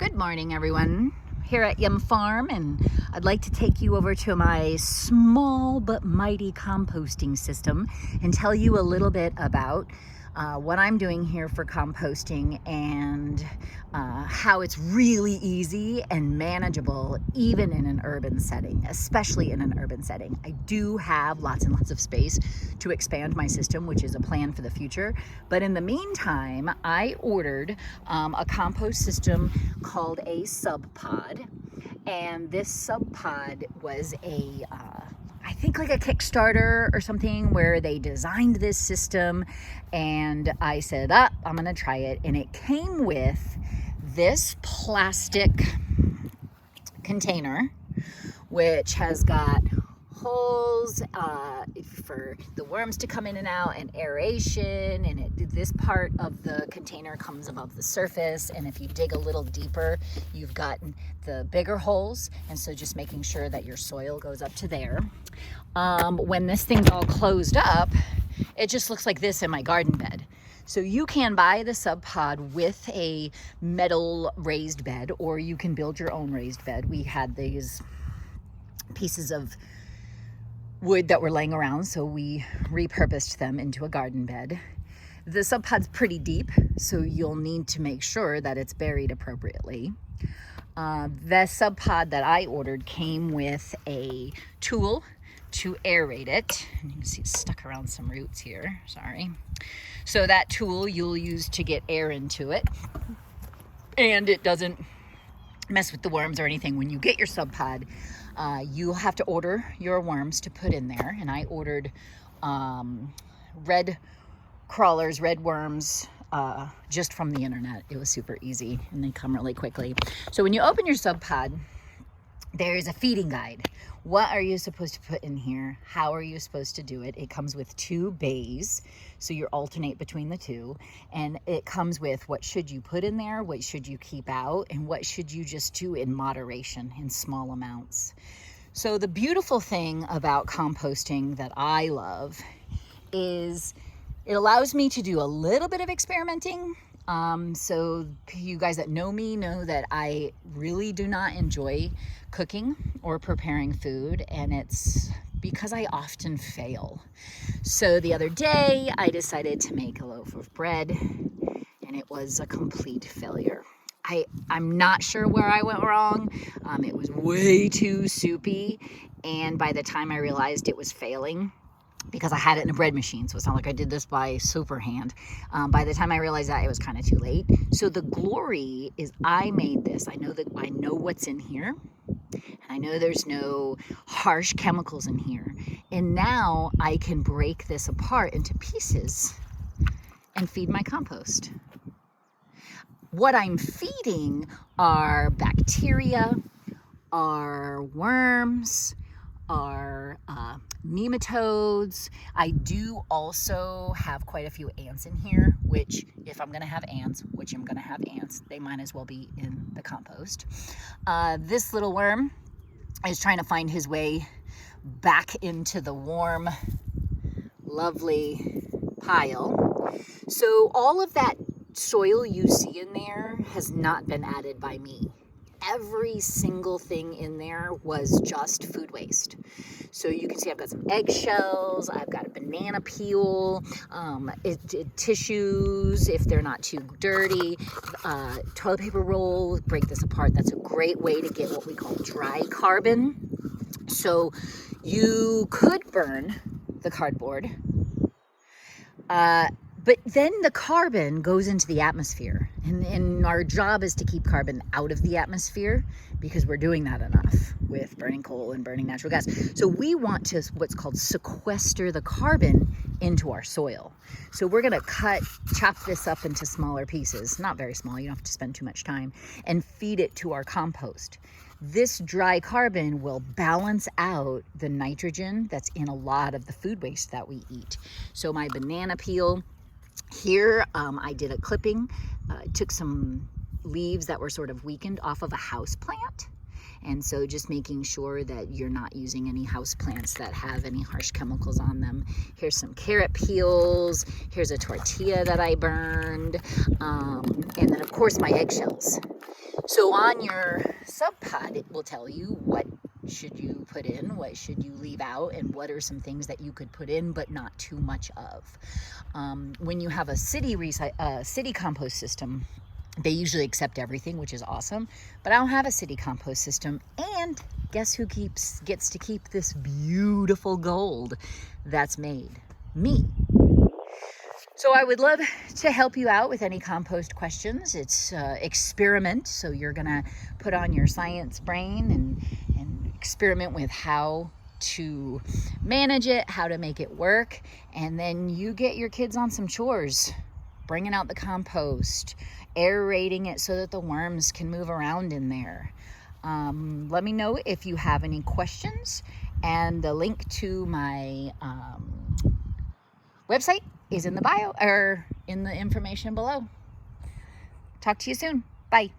Good morning, everyone. Here at Yum Farm, and I'd like to take you over to my small but mighty composting system and tell you a little bit about what I'm doing here for composting and how it's really easy and manageable even in an urban setting, especially in an urban setting. I do have lots and lots of space to expand my system, which is a plan for the future. But in the meantime, I ordered a compost system called a Subpod. And this Subpod was I think like a Kickstarter or something where they designed this system, and I said, I'm gonna try it. And it came with this plastic container, which has got holes for the worms to come in and out, and aeration, and this part of the container comes above the surface, and if you dig a little deeper you've got the bigger holes, and so just making sure that your soil goes up to there. When this thing's all closed up, it just looks like this in my garden bed. So you can buy the Subpod with a metal raised bed, or you can build your own raised bed. We had these pieces of wood that were laying around, so we repurposed them into a garden bed. The Subpod's pretty deep, so you'll need to make sure that it's buried appropriately. The Subpod that I ordered came with a tool to aerate it. And you can see it's stuck around some roots here, sorry. So that tool you'll use to get air into it, and it doesn't mess with the worms or anything. When you get your Subpod, you'll have to order your worms to put in there, and I ordered red crawlers, red worms, just from the internet. It was super easy, and they come really quickly. So when you open your Subpod, there's a feeding guide. What are you supposed to put in here? How are you supposed to do it? It comes with 2 bays, so you alternate between the 2, and it comes with what should you put in there, what should you keep out, and what should you just do in moderation, in small amounts. So the beautiful thing about composting that I love is it allows me to do a little bit of experimenting. So you guys that know me know that I really do not enjoy cooking or preparing food, and it's because I often fail. So the other day I decided to make a loaf of bread, and it was a complete failure. I'm not sure where I went wrong. It was way too soupy, and by the time I realized it was failing, because I had it in a bread machine, so it's not like I did this by super hand. By the time I realized that, it was kind of too late. So the glory is I made this. I know what's in here, and I know there's no harsh chemicals in here. And now I can break this apart into pieces and feed my compost. What I'm feeding are bacteria, are worms, are nematodes. I do also have quite a few ants in here, which if I'm gonna have ants, which I'm gonna have ants, they might as well be in the compost. This little worm is trying to find his way back into the warm, lovely pile. So all of that soil you see in there has not been added by me. Every single thing in there was just food waste. So you can see I've got some eggshells, I've got a banana peel, tissues if they're not too dirty, toilet paper roll. Break this apart. That's a great way to get what we call dry carbon. So you could burn the cardboard, but then the carbon goes into the atmosphere, and our job is to keep carbon out of the atmosphere, because we're doing that enough with burning coal and burning natural gas. So we want to what's called sequester the carbon into our soil. So we're gonna chop this up into smaller pieces, not very small, you don't have to spend too much time, and feed it to our compost. This dry carbon will balance out the nitrogen that's in a lot of the food waste that we eat. So my banana peel, here, I did a clipping, took some leaves that were sort of weakened off of a house plant. And so just making sure that you're not using any house plants that have any harsh chemicals on them. Here's some carrot peels. Here's a tortilla that I burned. And then of course my eggshells. So on your Subpod, it will tell you what should you put in, what should you leave out, and what are some things that you could put in but not too much of. When you have a city compost system, they usually accept everything, which is awesome. But I don't have a city compost system, and guess who gets to keep this beautiful gold that's made? Me. So I would love to help you out with any compost questions. It's experiment, so you're gonna put on your science brain and experiment with how to manage it, how to make it work, and then you get your kids on some chores, bringing out the compost, aerating it so that the worms can move around in there. Let me know if you have any questions, and the link to my website is in the bio or in the information below. Talk to you soon. Bye.